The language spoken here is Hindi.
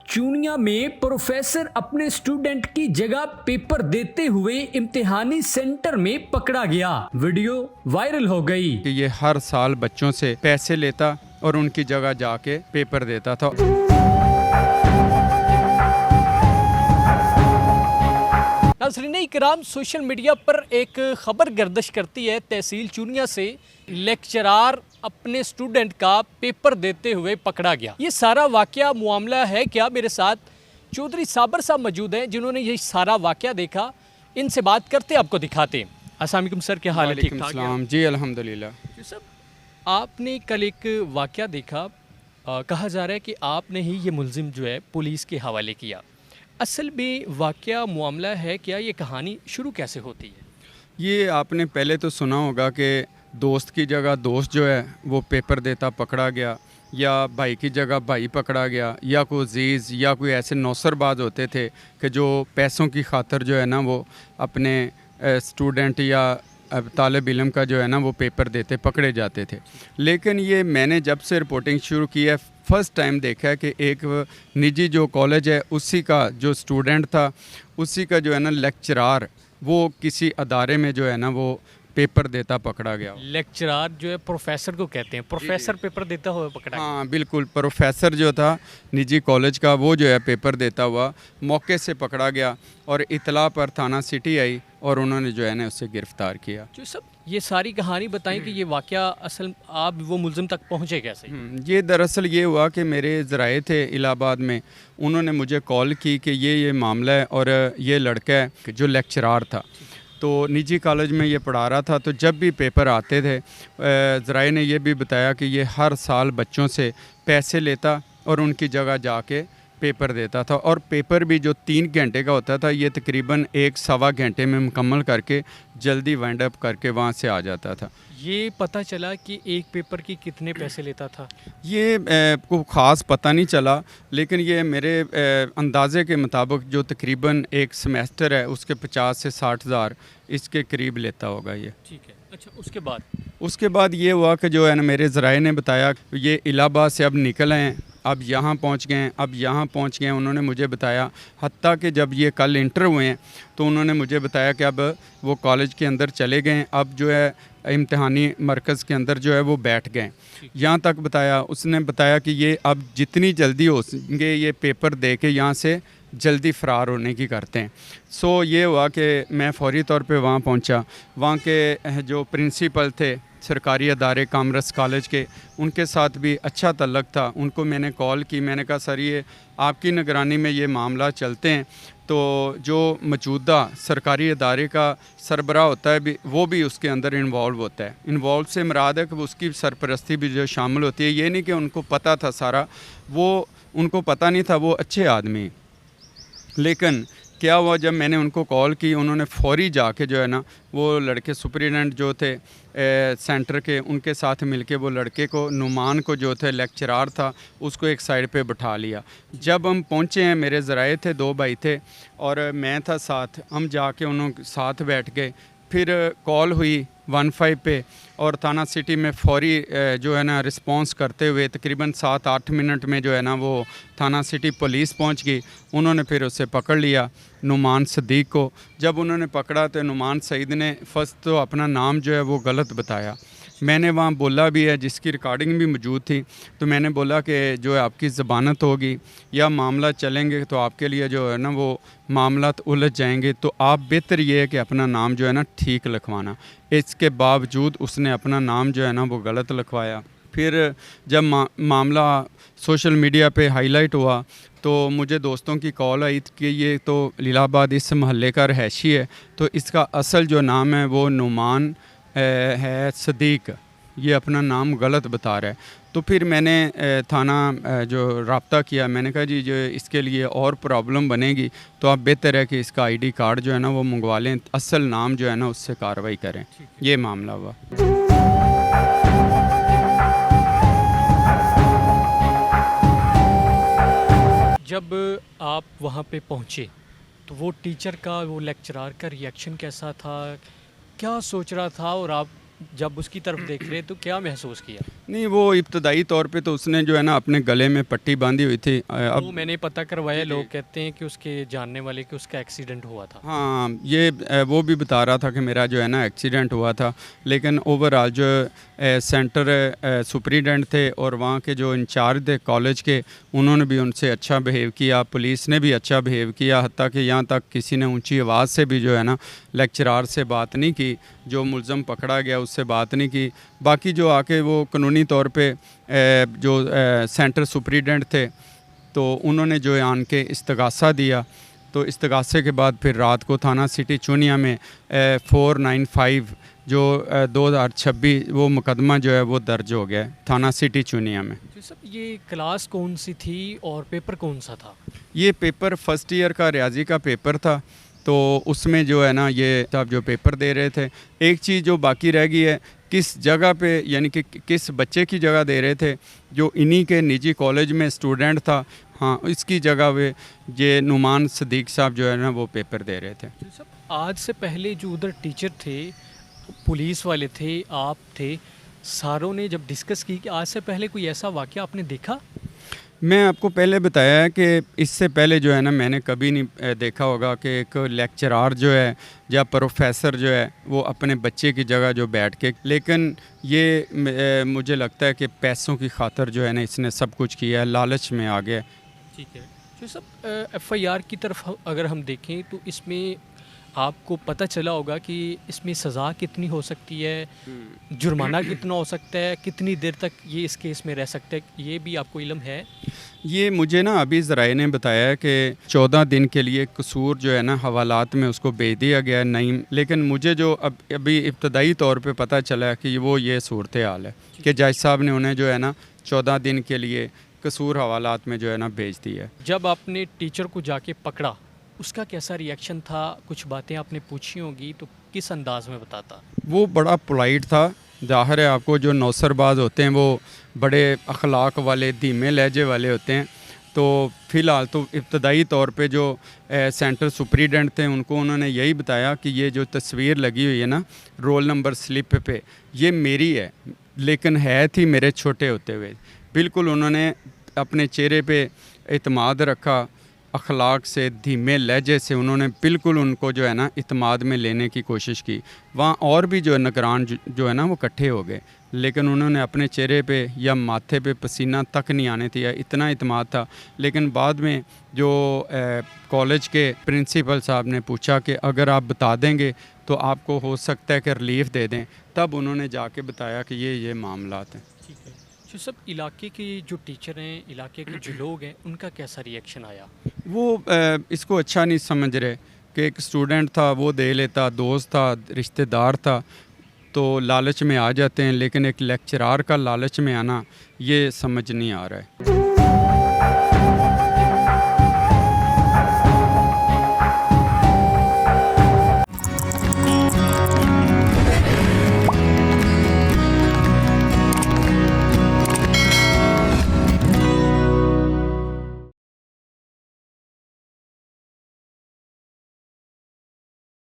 चूनिया में प्रोफेसर अपने स्टूडेंट की जगह पेपर देते हुए इम्तिहानी सेंटर में पकड़ा गया। वीडियो वायरल हो गई कि ये हर साल बच्चों से पैसे लेता और उनकी जगह जाके पेपर देता था। नाज़रीन इकराम, सोशल मीडिया पर एक ख़बर गर्दिश करती है। तहसील चूनिया से लेक्चरार अपने स्टूडेंट का पेपर देते हुए पकड़ा गया। ये सारा वाक़या मामला है क्या? मेरे साथ चौधरी साबर साहब मौजूद हैं जिन्होंने ये सारा वाक़या देखा। इनसे बात करते आपको दिखाते हैं। अस्सलाम वालेकुम सर, क्या हाल है? ठीक ठाक है जी, अल्हम्दुलिल्लाह। जी सर, आपने कल एक वाक़या देखा, कहा जा रहा है कि आपने ही ये मुलजिम जो है पुलिस के हवाले किया। असल में वाक़या मामला है क्या? ये कहानी शुरू कैसे होती है? ये आपने पहले तो सुना होगा कि दोस्त की जगह दोस्त जो है वो पेपर देता पकड़ा गया, या भाई की जगह भाई पकड़ा गया, या कोई अजीज़ या कोई ऐसे नौसरबाज होते थे कि जो पैसों की खातर जो है ना वो अपने स्टूडेंट या तालिब इल्म का जो है ना वो पेपर देते पकड़े जाते थे। लेकिन ये मैंने जब से रिपोर्टिंग शुरू की है फ़र्स्ट टाइम देखा है कि एक निजी जो कॉलेज है उसी का जो स्टूडेंट था, उसी का जो है ना लेक्चरार वो किसी अदारे में जो है ना वो पेपर देता पकड़ा गया। लेक्चरार जो है प्रोफेसर को कहते हैं, प्रोफेसर पेपर देता हुआ पकड़ा गया। हाँ बिल्कुल, प्रोफेसर जो था निजी कॉलेज का वो जो है पेपर देता हुआ मौके से पकड़ा गया और इतला पर थाना सिटी आई और उन्होंने जो है ना उससे गिरफ़्तार किया। जो सब ये सारी कहानी बताएं कि ये वाक़या असल आप वो मुलजिम तक पहुँचे कैसे? ये दरअसल ये हुआ कि मेरे ज़राए थे इलाहाबाद में, उन्होंने मुझे कॉल की कि ये मामला है और ये लड़का है जो लेक्चरार था तो निजी कॉलेज में ये पढ़ा रहा था। तो जब भी पेपर आते थे ज़राए ने ये भी बताया कि ये हर साल बच्चों से पैसे लेता और उनकी जगह जाके पेपर देता था, और पेपर भी जो 3 घंटे का होता था ये तकरीबन 1-1.25 घंटे में मुकम्मल करके जल्दी वाइंड अप करके वहाँ से आ जाता था। ये पता चला कि एक पेपर की कितने पैसे लेता था? ये को ख़ास पता नहीं चला, लेकिन ये मेरे अंदाज़े के मुताबिक जो तकरीबन एक सेमेस्टर है उसके 50 से 60 हज़ार इसके करीब लेता होगा ये। ठीक है, अच्छा उसके बाद ये हुआ कि जो है ना मेरे ज़राए ने बताया ये इलाहाबाद से अब निकल आए हैं, अब यहाँ पहुँच गए, अब यहाँ पहुँच गए। उन्होंने मुझे बताया हत्ता कि जब ये कल इंटर हुए हैं तो उन्होंने मुझे बताया कि अब वो कॉलेज के अंदर चले गए, अब जो है इम्तिहानी मरकज़ के अंदर जो है वो बैठ गए। यहाँ तक बताया, उसने बताया कि ये अब जितनी जल्दी हो सके ये पेपर दे के यहाँ से जल्दी फ़रार होने की करते हैं। सो ये हुआ कि मैं फ़ौरी तौर पे वहाँ पहुँचा। वहाँ के जो प्रिंसिपल थे सरकारी अदारे कॉमर्स कॉलेज के, उनके साथ भी अच्छा तल्लक था। उनको मैंने कॉल की, मैंने कहा सर ये आपकी निगरानी में ये मामला चलते हैं, तो जो मौजूदा सरकारी अदारे का सरबराह होता है भी वो भी उसके अंदर इन्वॉल्व होता है। इन्वॉल्व से मुराद है कि उसकी सरपरस्ती भी जो शामिल होती है। ये नहीं कि उनको पता था सारा, वो उनको पता नहीं था, वो अच्छे आदमी। लेकिन क्या हुआ, जब मैंने उनको कॉल की उन्होंने फ़ौरी जाके जो है ना वो लड़के सुपरिटेंडेंट जो थे सेंटर के, उनके साथ मिलके वो लड़के को नुमान को जो थे लेक्चरार था उसको एक साइड पे बिठा लिया। जब हम पहुँचे हैं, मेरे ज़राए थे, 2 भाई थे और मैं था साथ, हम जाके उन्होंने साथ बैठ गए। फिर कॉल हुई 15 पे और थाना सिटी में फ़ौरी जो है ना रिस्पांस करते हुए तकरीबन 7-8 मिनट में जो है ना वो थाना सिटी पुलिस पहुंच गई। उन्होंने फिर उसे पकड़ लिया, नुमान सदीक को। जब उन्होंने पकड़ा तो नुमान सईद ने फर्स्ट तो अपना नाम जो है वो गलत बताया। मैंने वहाँ बोला भी है, जिसकी रिकॉर्डिंग भी मौजूद थी, तो मैंने बोला कि जो है आपकी ज़बानत होगी या मामला चलेंगे तो आपके लिए जो है ना वो मामला उलझ जाएंगे, तो आप बेहतर ये है कि अपना नाम जो है ना ठीक लिखवाना। इसके बावजूद उसने अपना नाम जो है ना वो गलत लिखवाया। फिर जब मामला सोशल मीडिया पे हाईलाइट हुआ तो मुझे दोस्तों की कॉल आई कि ये तो इलाहाबाद इस महल्ले का रहायशी है, तो इसका असल जो नाम है वो नुमान है सदीक, ये अपना नाम गलत बता रहा है। तो फिर मैंने थाना जो रब्ता किया, मैंने कहा जी जो इसके लिए और प्रॉब्लम बनेगी तो आप बेहतर है कि इसका आईडी कार्ड जो है ना वो मंगवा लें, असल नाम जो है ना उससे कार्रवाई करें। ये मामला हुआ। जब आप वहाँ पे पहुँचे तो वो टीचर का, वो लेक्चरार का रिएक्शन कैसा था? क्या सोच रहा था और आप जब उसकी तरफ देख रहे तो क्या महसूस किया? नहीं, वो इब्तदाई तौर पे तो उसने जो है ना अपने गले में पट्टी बांधी हुई थी। वो अब मैंने पता करवाया, जी। लोग कहते हैं कि उसके जानने वाले कि उसका एक्सीडेंट हुआ था। हाँ, ये वो भी बता रहा था कि मेरा जो है ना एक्सीडेंट हुआ था, लेकिन ओवरऑल जो सेंटर सुपरिटेंडेंट थे और वहाँ के जो इंचार्ज थे कॉलेज के, उन्होंने भी उनसे अच्छा बिहेव किया, पुलिस ने भी अच्छा बिहेव किया, हत्ता कि यहाँ तक किसी ने ऊंची आवाज़ से भी जो है ना लेक्चरार से बात नहीं की, जो मुलज़म पकड़ा गया उससे बात नहीं की। बाकी जो आके वो कानूनी तौर पे जो सेंटर सुपरिटेंडेंट थे तो उन्होंने जो है आन के इस्तगासा दिया। तो इस्तगासे के बाद फिर रात को थाना सिटी चूनिया में 495 जो 2026 वो मुकदमा जो है वो दर्ज हो गया है थाना सिटी चूनिया में। जी सर, ये क्लास कौन सी थी और पेपर कौन सा था? ये पेपर फर्स्ट ईयर का रियाजी का पेपर था, तो उसमें जो है ना ये साहब जो पेपर दे रहे थे, एक चीज़ जो बाकी रह गई है किस जगह पे यानी कि किस बच्चे की जगह दे रहे थे, जो इन्हीं के निजी कॉलेज में स्टूडेंट था, हाँ इसकी जगह वे ये नुमान सदीक साहब जो है ना वो पेपर दे रहे थे। जी सर, आज से पहले जो उधर टीचर थे, पुलिस वाले थे, आप थे, सारों ने जब डिस्कस की कि आज से पहले कोई ऐसा वाक़या आपने देखा? मैं आपको पहले बताया है कि इससे पहले जो है ना मैंने कभी नहीं देखा होगा कि एक लेक्चरार जो है या प्रोफेसर जो है वो अपने बच्चे की जगह जो बैठ के, लेकिन ये मुझे लगता है कि पैसों की खातर जो है ना इसने सब कुछ किया है, लालच में आ गया। ठीक है। जो सब एफआईआर की तरफ अगर हम देखें तो इसमें आपको पता चला होगा कि इसमें सज़ा कितनी हो सकती है, जुर्माना कितना हो सकता है, कितनी देर तक ये इस केस में रह सकता है, ये भी आपको इल्म है? ये मुझे ना अभी ज़राए ने बताया है कि 14 दिन के लिए कसूर जो है ना हवालात में उसको भेज दिया गया है नईम, लेकिन मुझे जो अभी इब्तदाई तौर पे पता चला है कि वो ये सूरत हाल है कि जज साहब ने उन्हें जो है ना 14 दिन के लिए कसूर हवालात में जो है ना भेज दिया है। जब आपने टीचर को जाके पकड़ा, उसका कैसा रिएक्शन था? कुछ बातें आपने पूछी होंगी तो किस अंदाज में बताता? वो बड़ा पोलाइट था। ज़ाहिर है आपको जो नौसरबाज होते हैं वो बड़े अखलाक वाले धीमे लहजे वाले होते हैं। तो फ़िलहाल तो इब्तदाई तौर पे जो सेंटर सुपरिटेंडेंट थे उनको उन्होंने यही बताया कि ये जो तस्वीर लगी हुई है ना रोल नंबर स्लिप पे, ये मेरी है, लेकिन है थी मेरे छोटे होते हुए। बिल्कुल उन्होंने अपने चेहरे पे इत्मीनान रखा, अखलाक से धीमे लहजे से उन्होंने बिल्कुल उनको जो है ना इत्मीनान में लेने की कोशिश की। वहाँ और भी जो निगरान जो है ना वो इकट्ठे हो गए, लेकिन उन्होंने अपने चेहरे पे या माथे पे पसीना तक नहीं आने दिया, इतना इत्मीनान था। लेकिन बाद में जो कॉलेज के प्रिंसिपल साहब ने पूछा कि अगर आप बता देंगे तो आपको हो सकता है कि रिलीफ दे दें, तब उन्होंने जाके बताया कि ये मामलात हैं। ठीक है। जो सब इलाके के जो टीचर हैं, इलाके के जो लोग हैं, उनका कैसा रिएक्शन आया? वो इसको अच्छा नहीं समझ रहे कि एक स्टूडेंट था वो दे लेता, दोस्त था, रिश्तेदार था, तो लालच में आ जाते हैं, लेकिन एक लेक्चरार का लालच में आना ये समझ नहीं आ रहा है।